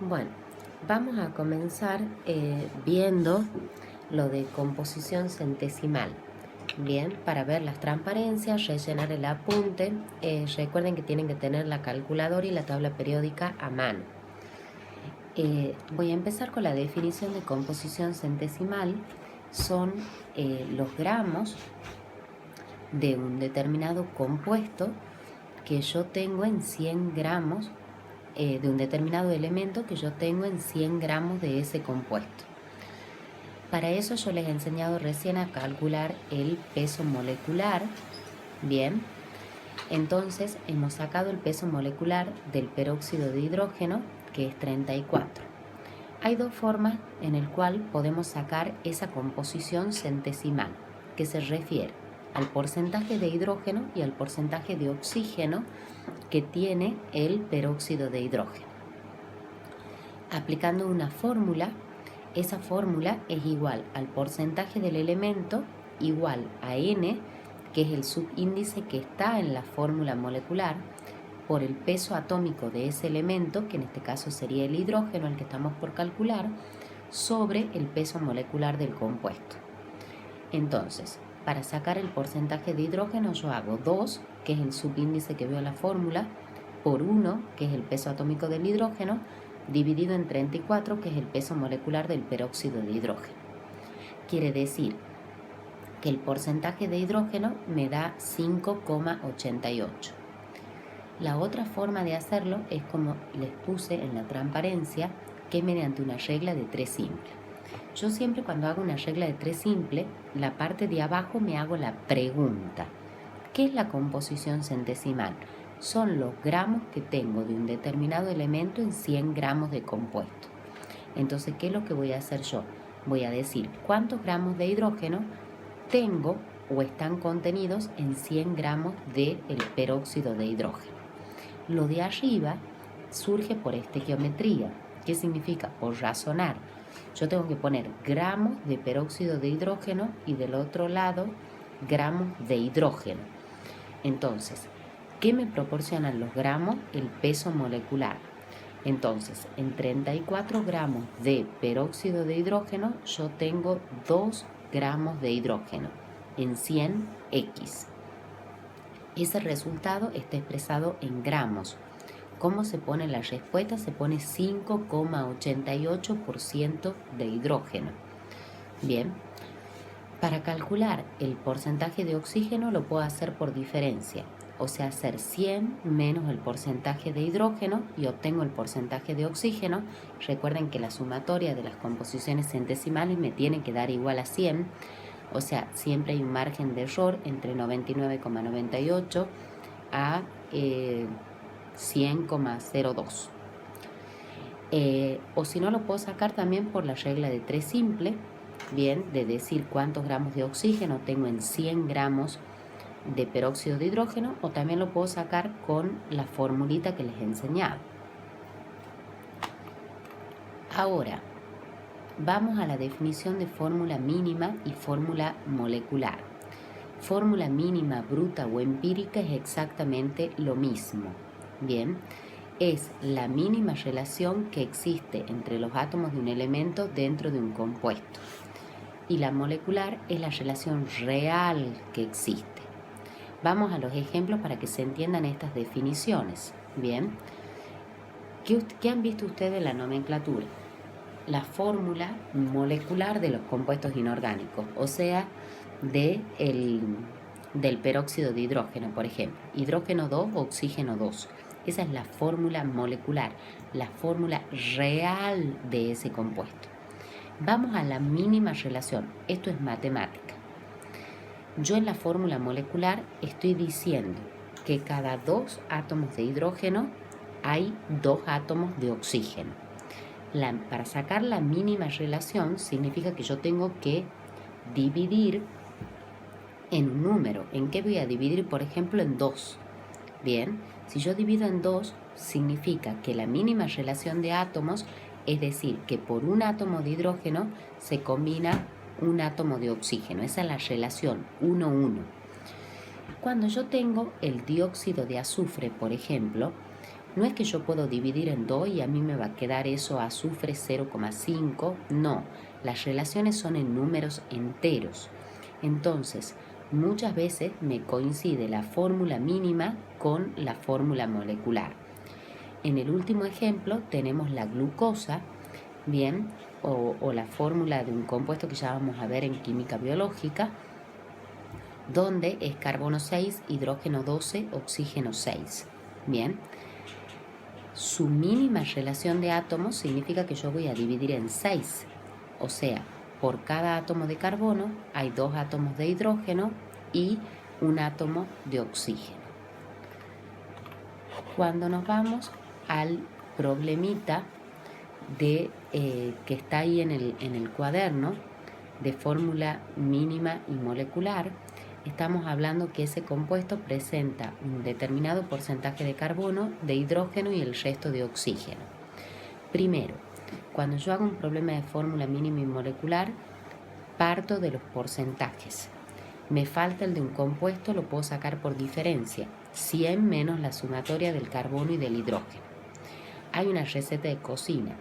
Bueno, vamos a comenzar viendo lo de composición centesimal. Bien, para ver las transparencias, rellenar el apunte. Recuerden que tienen que tener la calculadora y la tabla periódica a mano. Voy a empezar con la definición de composición centesimal. Son los gramos de un determinado compuesto que yo tengo en 100 gramos de un determinado elemento que yo tengo en 100 gramos de ese compuesto. Para eso yo les he enseñado recién a calcular el peso molecular. Bien, entonces hemos sacado el peso molecular del peróxido de hidrógeno, que es 34. Hay dos formas en las cuales podemos sacar esa composición centesimal, que se refiere al porcentaje de hidrógeno y al porcentaje de oxígeno que tiene el peróxido de hidrógeno. Aplicando una fórmula, esa fórmula es igual al porcentaje del elemento igual a N, que es el subíndice que está en la fórmula molecular, por el peso atómico de ese elemento, que en este caso sería el hidrógeno, el que estamos por calcular, sobre el peso molecular del compuesto. Entonces, para sacar el porcentaje de hidrógeno yo hago 2, que es el subíndice que veo en la fórmula, por 1, que es el peso atómico del hidrógeno, dividido en 34, que es el peso molecular del peróxido de hidrógeno. Quiere decir que el porcentaje de hidrógeno me da 5,88. La otra forma de hacerlo es como les puse en la transparencia, que es mediante una regla de 3 simple. Yo siempre cuando hago una regla de 3 simple, la parte de abajo me hago la pregunta. ¿Qué es la composición centesimal? Son los gramos que tengo de un determinado elemento en 100 gramos de compuesto. Entonces, ¿qué es lo que voy a hacer yo? Voy a decir cuántos gramos de hidrógeno tengo o están contenidos en 100 gramos del peróxido de hidrógeno. Lo de arriba surge por estequiometría. ¿Qué significa? Por razonar. Yo tengo que poner gramos de peróxido de hidrógeno y del otro lado gramos de hidrógeno. Entonces, ¿qué me proporcionan los gramos? El peso molecular. Entonces, en 34 gramos de peróxido de hidrógeno, yo tengo 2 gramos de hidrógeno en 100 X. Ese resultado está expresado en gramos. ¿Cómo se pone la respuesta? Se pone 5,88% de hidrógeno. Bien, para calcular el porcentaje de oxígeno lo puedo hacer por diferencia, o sea, hacer 100 menos el porcentaje de hidrógeno y obtengo el porcentaje de oxígeno. Recuerden que la sumatoria de las composiciones centesimales me tiene que dar igual a 100, o sea, siempre hay un margen de error entre 99,98 a 100,02. O si no, lo puedo sacar también por la regla de 3 simple, bien, de decir cuántos gramos de oxígeno tengo en 100 gramos de peróxido de hidrógeno, o también lo puedo sacar con la formulita que les he enseñado. Ahora, vamos a la definición de fórmula mínima y fórmula molecular. Fórmula mínima bruta o empírica es exactamente lo mismo. Bien, es la mínima relación que existe entre los átomos de un elemento dentro de un compuesto. Y la molecular es la relación real que existe. Vamos a los ejemplos para que se entiendan estas definiciones. Bien, ¿qué han visto ustedes en la nomenclatura? La fórmula molecular de los compuestos inorgánicos, o sea, del peróxido de hidrógeno, por ejemplo, hidrógeno 2, oxígeno 2. Esa es la fórmula molecular, la fórmula real de ese compuesto. Vamos a la mínima relación, esto es matemática. Yo en la fórmula molecular estoy diciendo que cada 2 átomos de hidrógeno hay 2 átomos de oxígeno. Para sacar la mínima relación significa que yo tengo que dividir en un número. ¿En qué voy a dividir? Por ejemplo, en 2. Bien, si yo divido en 2, significa que la mínima relación de átomos, es decir, que por un átomo de hidrógeno se combina un átomo de oxígeno. Esa es la relación 1,1. Cuando yo tengo el dióxido de azufre, por ejemplo, No es que yo puedo dividir en 2 y a mí me va a quedar eso azufre 0,5. No, las relaciones son en números enteros. Entonces, muchas veces me coincide la fórmula mínima con la fórmula molecular. En el último ejemplo tenemos la glucosa, bien, o la fórmula de un compuesto que ya vamos a ver en química biológica, donde es carbono 6, hidrógeno 12, oxígeno 6. Bien, su mínima relación de átomos significa que yo voy a dividir en 6. O sea, por cada átomo de carbono hay 2 átomos de hidrógeno y un átomo de oxígeno. Cuando nos vamos al problemita que está ahí en el cuaderno de fórmula mínima y molecular, estamos hablando que ese compuesto presenta un determinado porcentaje de carbono, de hidrógeno y el resto de oxígeno. Primero, cuando yo hago un problema de fórmula mínima y molecular, parto de los porcentajes. Me falta el de un compuesto, lo puedo sacar por diferencia, 100 menos la sumatoria del carbono y del hidrógeno. Hay una receta de cocina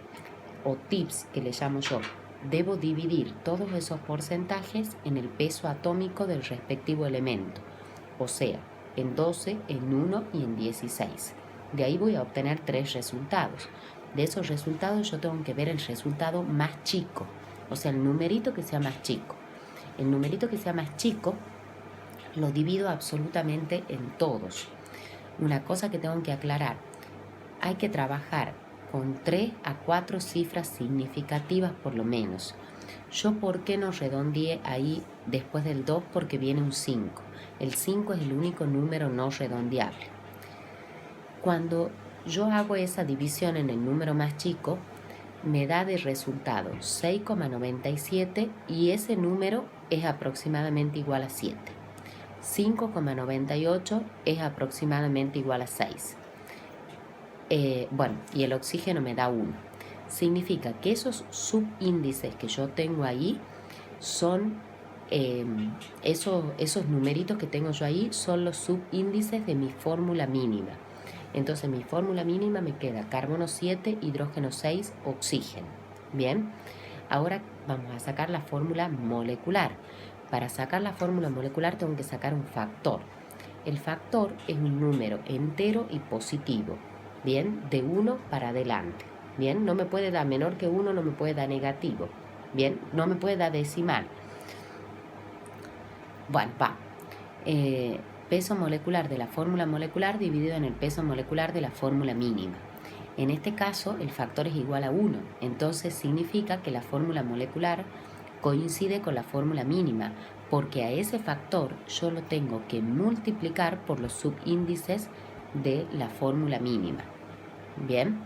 o tips que le llamo yo. Debo dividir todos esos porcentajes en el peso atómico del respectivo elemento, o sea, en 12, en 1 y en 16. De ahí voy a obtener 3 resultados. De esos resultados yo tengo que ver el resultado más chico, o sea, el numerito que sea más chico. El numerito que sea más chico lo divido absolutamente en todos. Una cosa que tengo que aclarar, hay que trabajar con 3 a 4 cifras significativas por lo menos. Yo, ¿por qué no redondeé ahí después del 2? Porque viene un 5. El 5 es el único número no redondeable. Cuando yo hago esa división en el número más chico, me da de resultado 6,97 y ese número es aproximadamente igual a 7. 5,98 es aproximadamente igual a 6. Y el oxígeno me da 1. Significa que esos subíndices que yo tengo ahí son, esos numeritos que tengo yo ahí son los subíndices de mi fórmula mínima. Entonces mi fórmula mínima me queda carbono 7, hidrógeno 6, oxígeno. Bien, ahora vamos a sacar la fórmula molecular. Para sacar la fórmula molecular tengo que sacar un factor. El factor es un número entero y positivo. Bien, de 1 para adelante. Bien, no me puede dar menor que 1, no me puede dar negativo. Bien, no me puede dar decimal. Bueno, va. Peso molecular de la fórmula molecular dividido en el peso molecular de la fórmula mínima. En este caso, el factor es igual a 1. Entonces significa que la fórmula molecular coincide con la fórmula mínima, porque a ese factor yo lo tengo que multiplicar por los subíndices de la fórmula mínima. Bien.